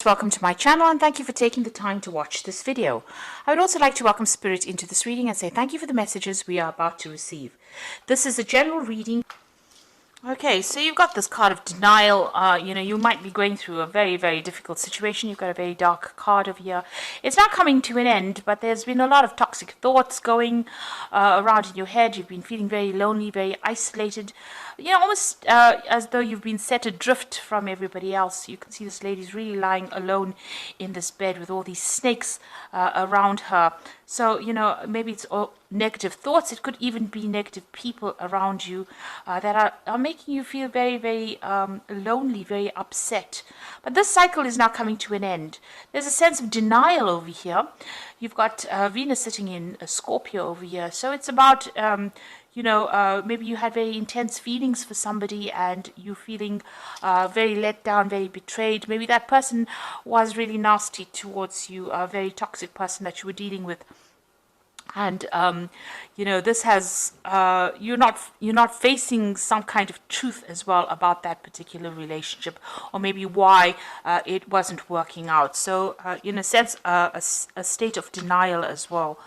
Welcome to my channel and thank you for taking the time to watch this video. I would also like to welcome Spirit into this reading and say thank you for the messages we are about to receive. This is a general reading. Okay, so you've got this card of denial. You might be going through a very, very difficult situation. You've got a very dark card over here. It's not coming to an end, but there's been a lot of toxic thoughts going around in your head. You've been feeling very lonely, very isolated. Almost as though you've been set adrift from everybody else. You can see this lady's really lying alone in this bed with all these snakes around her. So, maybe it's all negative thoughts. It could even be negative people around you that are making you feel very, very lonely, very upset. But this cycle is now coming to an end. There's a sense of denial over here. You've got Venus sitting in Scorpio over here. So it's about, maybe you had very intense feelings for somebody and you're feeling very let down, very betrayed. Maybe that person was really nasty towards you, a very toxic person that you were dealing with. And this has you're not facing some kind of truth as well about that particular relationship, or maybe why it wasn't working out. So in a sense, a state of denial as well.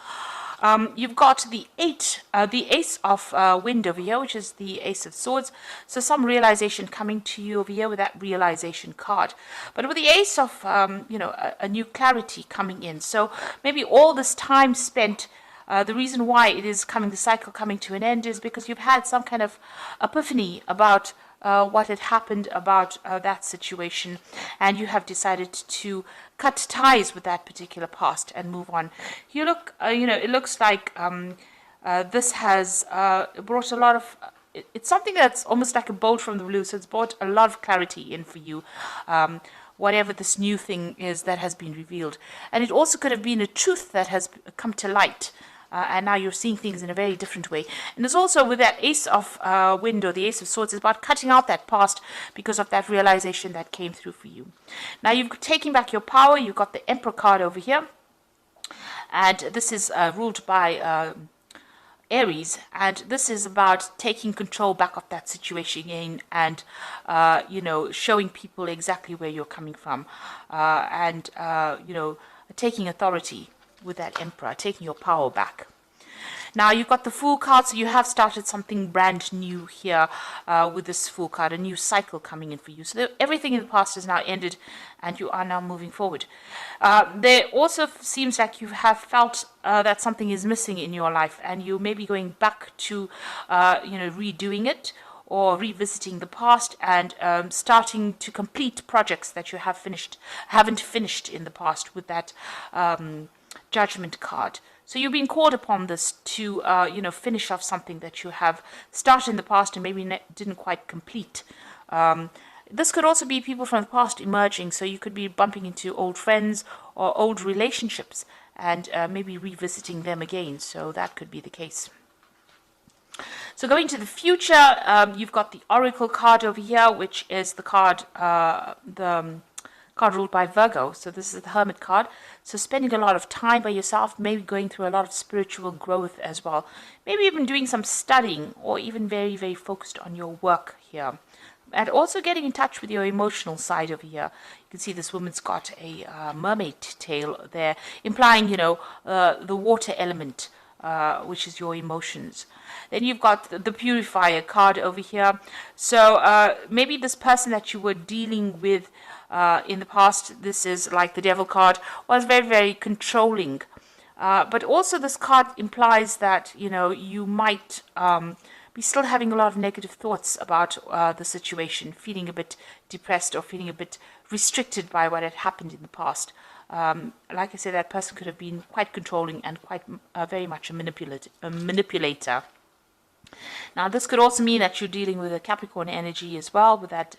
You've got the Ace of Wind over here, which is the Ace of Swords. So some realization coming to you over here with that realization card. But with the Ace of, a new clarity coming in. So maybe all this time spent, the reason why it is the cycle coming to an end is because you've had some kind of epiphany about what had happened about that situation, and you have decided to cut ties with that particular past and move on. You look, it looks like this has brought a lot of. It's something that's almost like a bolt from the blue. So it's brought a lot of clarity in for you. Whatever this new thing is that has been revealed, and it also could have been a truth that has come to light. And now you're seeing things in a very different way. And there's also with that Ace of Wind or the Ace of Swords, it's about cutting out that past because of that realization that came through for you. Now you've taken back your power. You've got the Emperor card over here. And this is ruled by Aries. And this is about taking control back of that situation again and, showing people exactly where you're coming from. Taking authority with that Emperor, taking your power back. Now you've got the Fool card, so you have started something brand new here with this Fool card, a new cycle coming in for you. So everything in the past has now ended and you are now moving forward. There also seems like you have felt that something is missing in your life and you may be going back to, redoing it or revisiting the past and starting to complete projects that you haven't finished in the past with that Judgment card. So you've been called upon this to, finish off something that you have started in the past and maybe didn't quite complete. This could also be people from the past emerging. So you could be bumping into old friends or old relationships and maybe revisiting them again. So that could be the case. So going to the future, you've got the Oracle card over here, which is the card, card ruled by Virgo. So this is the Hermit card. So spending a lot of time by yourself, maybe going through a lot of spiritual growth as well. Maybe even doing some studying or even very, very focused on your work here. And also getting in touch with your emotional side over here. You can see this woman's got a mermaid tail there, implying, the water element, which is your emotions. Then you've got the Purifier card over here. So maybe this person that you were dealing with in the past, this is like the Devil card, was very, very controlling. But also this card implies that, you might be still having a lot of negative thoughts about the situation, feeling a bit depressed or feeling a bit restricted by what had happened in the past. Like I said, that person could have been quite controlling and quite very much a manipulator. Now, this could also mean that you're dealing with a Capricorn energy as well with that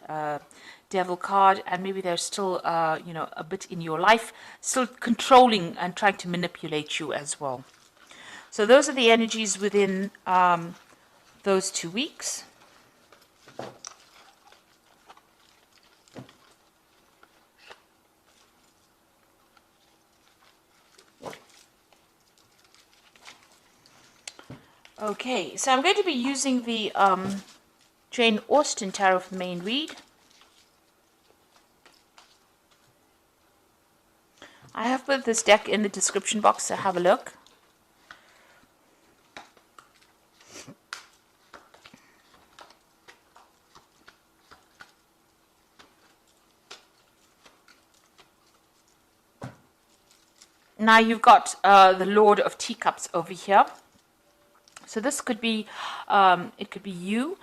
Devil card, and maybe there's still, a bit in your life, still controlling and trying to manipulate you as well. So those are the energies within those 2 weeks. Okay, so I'm going to be using the Jane Austen Tarot for main read. I have put this deck in the description box, so have a look. Now you've got the Lord of Teacups over here. So this could be, it could be you,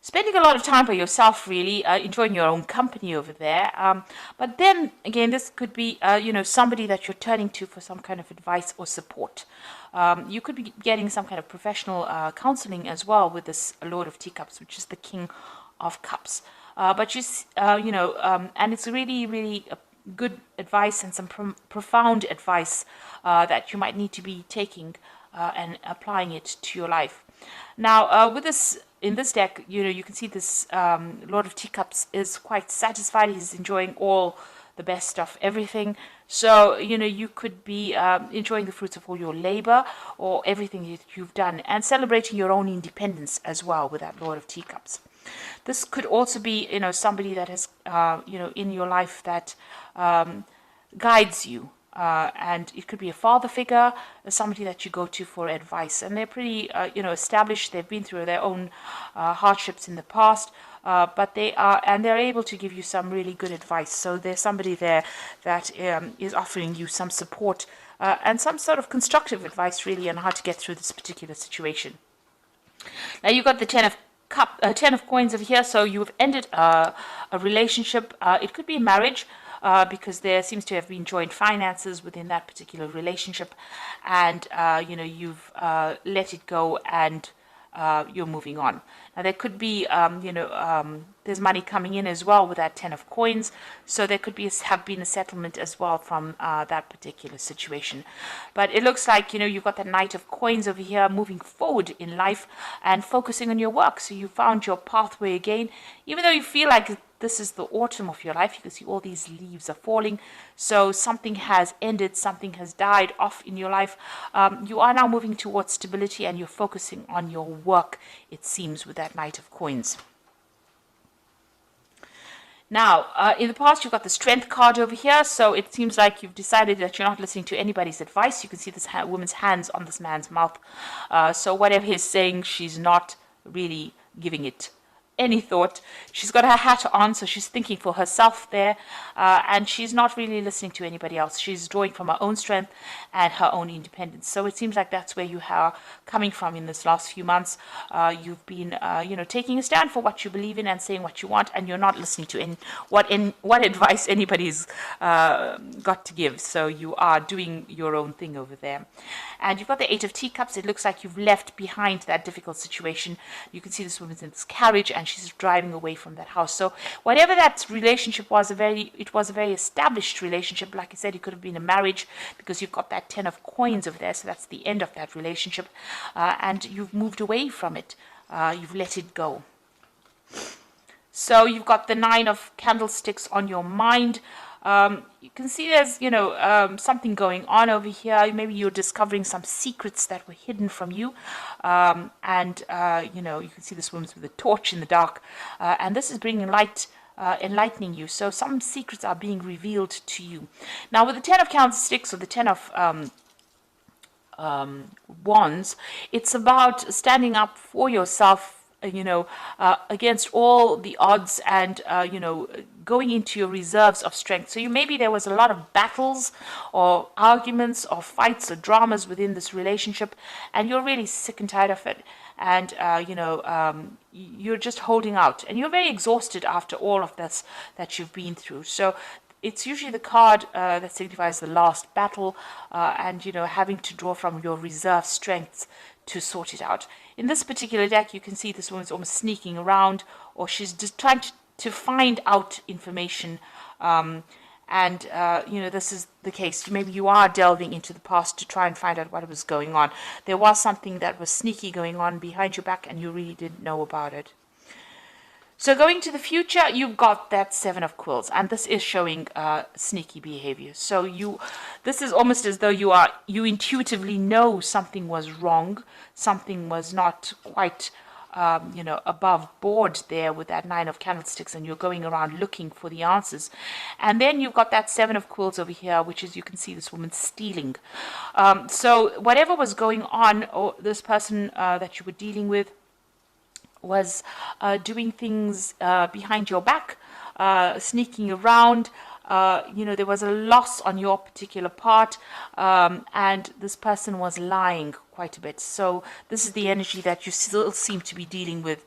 spending a lot of time by yourself, really, enjoying your own company over there. But then again, this could be, somebody that you're turning to for some kind of advice or support. You could be getting some kind of professional counseling as well with this Lord of Teacups, which is the King of Cups. But and it's really, really good advice and some profound advice that you might need to be taking and applying it to your life. Now, with this, in this deck, you can see this Lord of Teacups is quite satisfied. He's enjoying all the best of everything. So, you could be enjoying the fruits of all your labor or everything that you've done and celebrating your own independence as well with that Lord of Teacups. This could also be, somebody that has, in your life that guides you. And it could be a father figure, somebody that you go to for advice. And they're pretty, established. They've been through their own hardships in the past. But they're able to give you some really good advice. So there's somebody there that is offering you some support and some sort of constructive advice, really, on how to get through this particular situation. Now you've got the Ten of Coins over here. So you've ended a relationship. It could be a marriage. Because there seems to have been joint finances within that particular relationship, and you've let it go and you're moving on. Now there could be there's money coming in as well with that Ten of Coins, so there could have been a settlement as well from that particular situation. But it looks like you've got the Knight of Coins over here, moving forward in life and focusing on your work. So you found your pathway again, even though you feel like this is the autumn of your life. You can see all these leaves are falling. So something has ended, something has died off in your life. You are now moving towards stability and you're focusing on your work, it seems, with that Knight of Coins. Now, in the past, you've got the Strength card over here. So it seems like you've decided that you're not listening to anybody's advice. You can see this woman's hands on this man's mouth. So whatever he's saying, she's not really giving it any thought. She's got her hat on, so she's thinking for herself there, and she's not really listening to anybody else. She's drawing from her own strength and her own independence. So it seems like that's where you are coming from in this last few months. You've been taking a stand for what you believe in and saying what you want, and you're not listening to what advice anybody's got to give. So you are doing your own thing over there. And you've got the Eight of Teacups. It looks like you've left behind that difficult situation. You can see this woman's in this carriage and she's driving away from that house. So whatever that relationship was, it was a very established relationship. Like I said, it could have been a marriage because you've got that Ten of Coins over there. So that's the end of that relationship. And you've moved away from it. You've let it go. So you've got the Nine of Candlesticks on your mind. You can see there's, something going on over here. Maybe you're discovering some secrets that were hidden from you. You can see this woman's with a torch in the dark. And this is bringing light, enlightening you. So some secrets are being revealed to you. Now, with the Ten of Candlesticks or the Ten of Wands, it's about standing up for yourself, against all the odds and, going into your reserves of strength. So maybe there was a lot of battles or arguments or fights or dramas within this relationship, and you're really sick and tired of it. And, you're just holding out. And you're very exhausted after all of this that you've been through. So it's usually the card that signifies the last battle and, having to draw from your reserve strengths to sort it out. In this particular deck, you can see this woman's almost sneaking around, or she's just trying to find out information. This is the case. Maybe you are delving into the past to try and find out what was going on. There was something that was sneaky going on behind your back, and you really didn't know about it. So going to the future, you've got that Seven of Quills, and this is showing sneaky behavior. So this is almost as though you intuitively know something was wrong, something was not quite above board there with that 9 of candlesticks, and you're going around looking for the answers. And then you've got that 7 of quills over here, which is, you can see this woman stealing. So whatever was going on, or this person that you were dealing with was doing things behind your back, sneaking around. There was a loss on your particular part, and this person was lying quite a bit. So this is the energy that you still seem to be dealing with,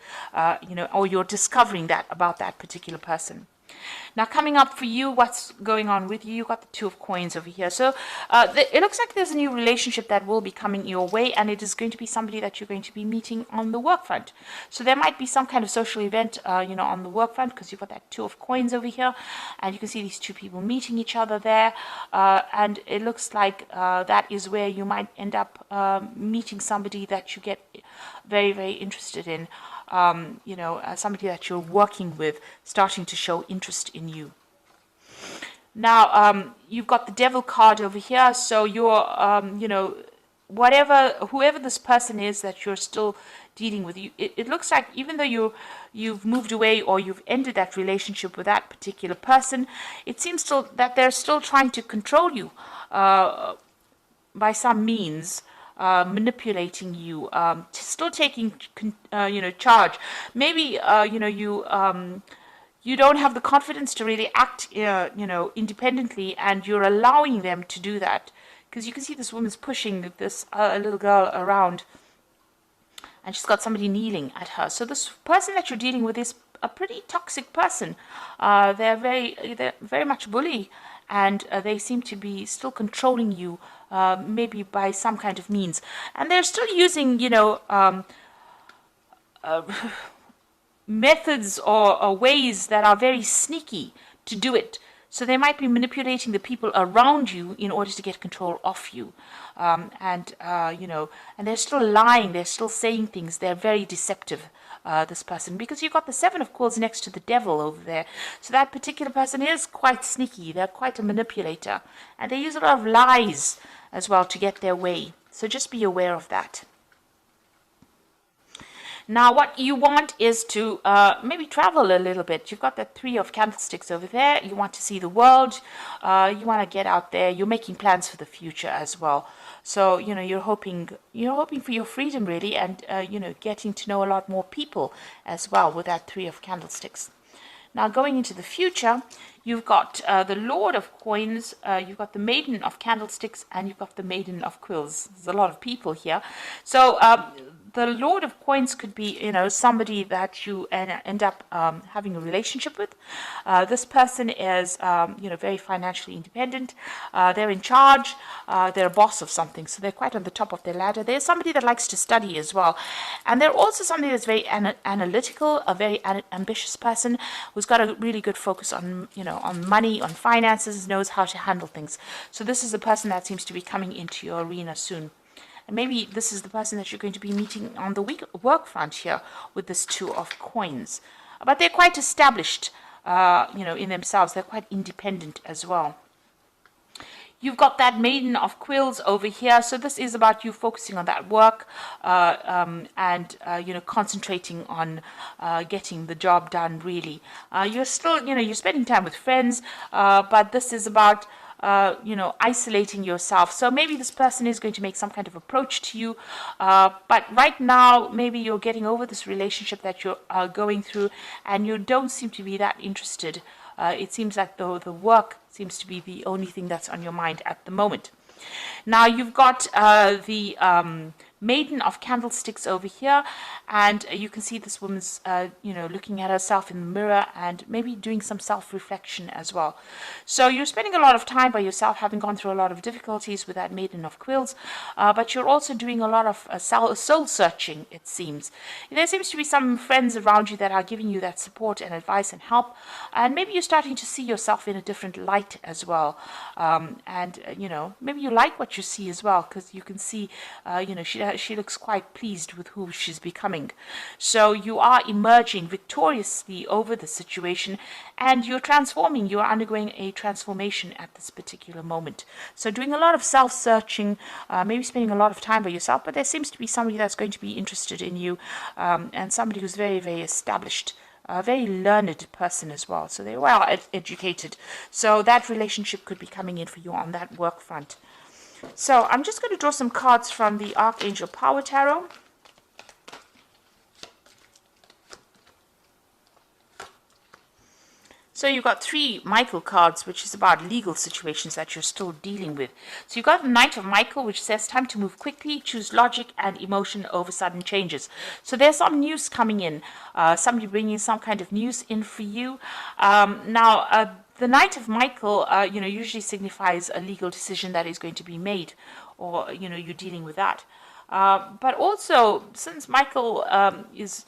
or you're discovering that about that particular person. Now, coming up for you, what's going on with you? You've got the 2 of coins over here. So it looks like there's a new relationship that will be coming your way, and it is going to be somebody that you're going to be meeting on the work front. So there might be some kind of social event, on the work front, because you've got that 2 of coins over here, and you can see these 2 people meeting each other there, and it looks like that is where you might end up meeting somebody that you get very, very interested in. Somebody that you're working with starting to show interest in you. Now, you've got the Devil card over here, so you're, whoever this person is that you're still dealing with, it looks like even though you've moved away or you've ended that relationship with that particular person, it seems still that they're still trying to control you by some means. Manipulating you, still taking charge. Maybe you don't have the confidence to really act independently, and you're allowing them to do that, because you can see this woman's pushing this little girl around, and she's got somebody kneeling at her. So this person that you're dealing with is a pretty toxic person. They're very much bully, and they seem to be still controlling you, maybe by some kind of means. And they're still using, methods or ways that are very sneaky to do it. So they might be manipulating the people around you in order to get control of you. And they're still lying. They're still saying things. They're very deceptive, this person, because you've got the 7 of coins next to the Devil over there. So that particular person is quite sneaky. They're quite a manipulator. And they use a lot of lies as well to get their way. So just be aware of that. Now, what you want is to maybe travel a little bit. You've got the 3 of candlesticks over there. You want to see the world. You want to get out there. You're making plans for the future as well. So, you're hoping for your freedom, really, and, getting to know a lot more people as well with that 3 of candlesticks. Now, going into the future, you've got the Lord of Coins, you've got the Maiden of Candlesticks, and you've got the Maiden of Quills. There's a lot of people here. So, the Lord of Coins could be, somebody that you end up having a relationship with. This person is, very financially independent. They're in charge. They're a boss of something, so they're quite on the top of their ladder. They're somebody that likes to study as well. And they're also somebody that's very analytical, a very ambitious person who's got a really good focus on, on money, on finances, knows how to handle things. So this is a person that seems to be coming into your arena soon. And maybe this is the person that you're going to be meeting on the work front here with this 2 of coins. But they're quite established, in themselves. They're quite independent as well. You've got that Maiden of Quills over here. So this is about you focusing on that work and concentrating on getting the job done, really. You're still, you're spending time with friends, but this is about isolating yourself. So maybe this person is going to make some kind of approach to you, but right now maybe you're getting over this relationship that you're going through, and you don't seem to be that interested. It seems like the work seems to be the only thing that's on your mind at the moment. Now you've got the Maiden of Candlesticks over here, and you can see this woman's looking at herself in the mirror and maybe doing some self-reflection as well. So you're spending a lot of time by yourself, having gone through a lot of difficulties with that Maiden of Quills, but you're also doing a lot of soul searching, it seems. There seems to be some friends around you that are giving you that support and advice and help, and maybe you're starting to see yourself in a different light as well. Maybe you like what you see as well, because you can see she she looks quite pleased with who she's becoming. So you are emerging victoriously over the situation, and you're transforming. You're undergoing a transformation at this particular moment. So doing a lot of self-searching, maybe spending a lot of time by yourself, but there seems to be somebody that's going to be interested in you, and somebody who's very, very established, a very learned person as well. So they're well educated. So that relationship could be coming in for you on that work front. So I'm just going to draw some cards from the Archangel Power Tarot. So you've got 3 Michael cards, which is about legal situations that you're still dealing with. So you've got the Knight of Michael, which says time to move quickly, choose logic and emotion over sudden changes. So there's some news coming in, somebody bringing some kind of news in for you. The Knight of Michael, usually signifies a legal decision that is going to be made, or, you're dealing with that. But also, since Michael is,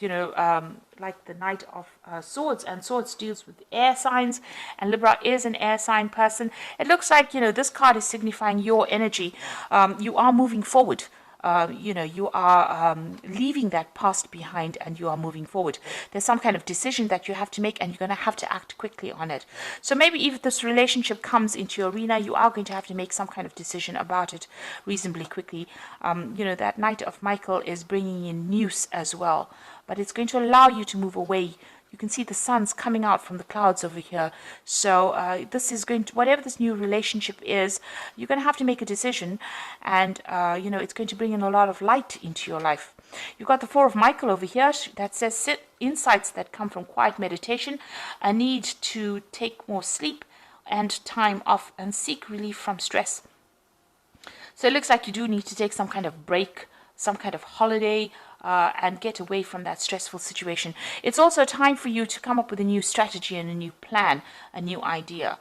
like the Knight of Swords, and Swords deals with air signs, and Libra is an air sign person, it looks like, this card is signifying your energy. You are moving forward. You are leaving that past behind, and you are moving forward. There's some kind of decision that you have to make, and you're going to have to act quickly on it. So maybe if this relationship comes into your arena, you are going to have to make some kind of decision about it reasonably quickly. That Knight of Michael is bringing in news as well, but it's going to allow you to move away. You can see the sun's coming out from the clouds over here. So this is going to, whatever this new relationship is, you're going to have to make a decision, and it's going to bring in a lot of light into your life. You've got the 4 of Michael over here that says insights that come from quiet meditation, a need to take more sleep and time off, and seek relief from stress. So it looks like you do need to take some kind of break, some kind of holiday, and get away from that stressful situation. It's also time for you to come up with a new strategy and a new plan, a new idea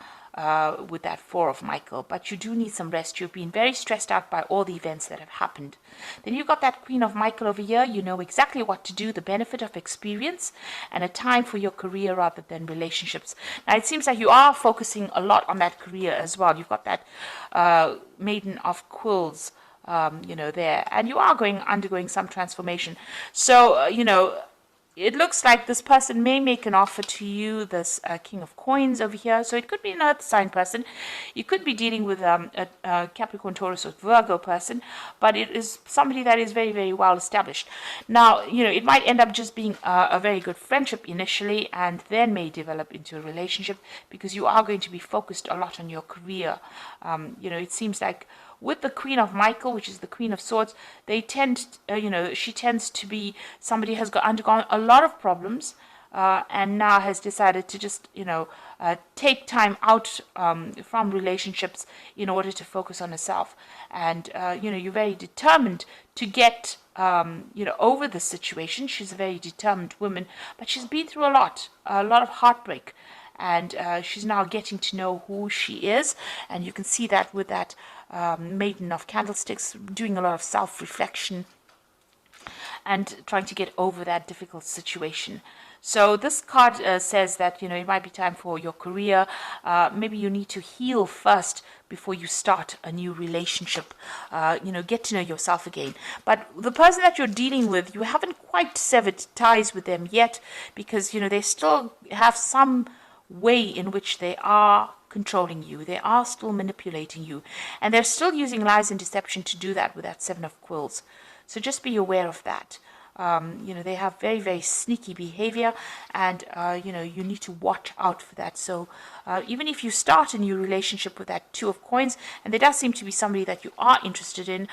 with that 4 of Michael. But you do need some rest. You've been very stressed out by all the events that have happened. Then you've got that Queen of Michael over here. You know exactly what to do, the benefit of experience, and a time for your career rather than relationships. Now, it seems like you are focusing a lot on that career as well. You've got that Maiden of Quills, there, and you are undergoing some transformation. So, it looks like this person may make an offer to you, this King of Coins over here. So it could be an earth sign person. You could be dealing with a Capricorn, Taurus, or Virgo person, but it is somebody that is very, very well established. Now, it might end up just being a very good friendship initially, and then may develop into a relationship, because you are going to be focused a lot on your career. It seems like with the Queen of Michael, which is the Queen of Swords, they tend, she tends to be somebody who has undergone a lot of problems, and now has decided to just, take time out from relationships in order to focus on herself. And, you're very determined to get, over the situation. She's a very determined woman, but she's been through a lot of heartbreak. And she's now getting to know who she is, and you can see that with that Maiden of Candlesticks, doing a lot of self-reflection and trying to get over that difficult situation. So this card says that, it might be time for your career. Maybe you need to heal first before you start a new relationship. Get to know yourself again. But the person that you're dealing with, you haven't quite severed ties with them yet, because, they still have some way in which they are controlling you. They are still manipulating you, and they're still using lies and deception to do that with that 7 of Quills. So just be aware of that. They have very, very sneaky behavior, and you need to watch out for that. So even if you start a new relationship with that 2 of Coins, and there does seem to be somebody that you are interested in,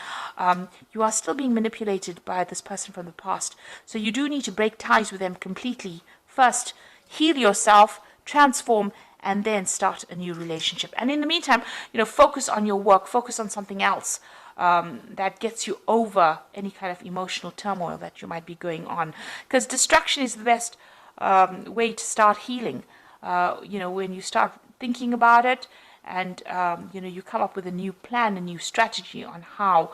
you are still being manipulated by this person from the past. So you do need to break ties with them completely first. Heal yourself, transform, and then start a new relationship. And in the meantime, focus on your work, focus on something else that gets you over any kind of emotional turmoil that you might be going on. Because distraction is the best way to start healing. When you start thinking about it, and you come up with a new plan, a new strategy on how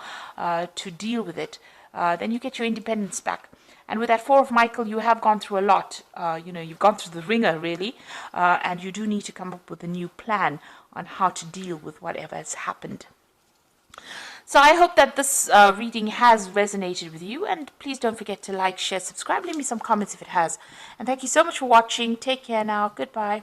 to deal with it, then you get your independence back. And with that 4 of Michael, you have gone through a lot. You've gone through the ringer, really. And you do need to come up with a new plan on how to deal with whatever has happened. So I hope that this reading has resonated with you, and please don't forget to like, share, subscribe, leave me some comments if it has. And thank you so much for watching. Take care now. Goodbye.